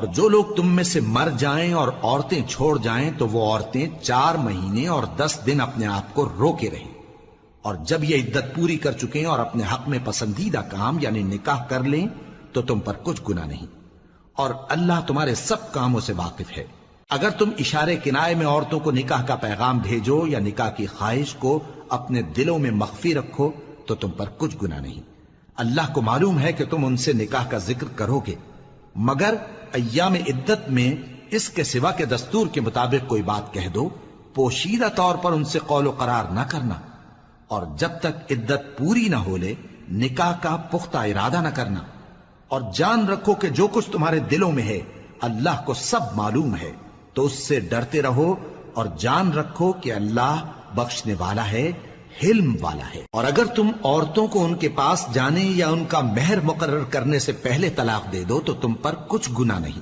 اور جو لوگ تم میں سے مر جائیں اور عورتیں چھوڑ جائیں تو وہ عورتیں 4 مہینے اور 10 دن اپنے آپ کو روکے رہیں، اور جب یہ عدت پوری کر چکیں اور اپنے حق میں پسندیدہ کام یعنی نکاح کر لیں تو تم پر کچھ گناہ نہیں، اور اللہ تمہارے سب کاموں سے واقف ہے۔ اگر تم اشارے کنائے میں عورتوں کو نکاح کا پیغام بھیجو یا نکاح کی خواہش کو اپنے دلوں میں مخفی رکھو تو تم پر کچھ گناہ نہیں۔ اللہ کو معلوم ہے کہ تم ان سے نکاح کا ذکر کرو گے، مگر ایام عدت میں اس کے سوا کے دستور کے مطابق کوئی بات کہہ دو، پوشیدہ طور پر ان سے قول و قرار نہ کرنا، اور جب تک عدت پوری نہ ہو لے نکاح کا پختہ ارادہ نہ کرنا، اور جان رکھو کہ جو کچھ تمہارے دلوں میں ہے اللہ کو سب معلوم ہے، تو اس سے ڈرتے رہو اور جان رکھو کہ اللہ بخشنے والا ہے، حلم والا ہے۔ اور اگر تم عورتوں کو ان کے پاس جانے یا ان کا مہر مقرر کرنے سے پہلے طلاق دے دو تو تم پر کچھ گناہ نہیں،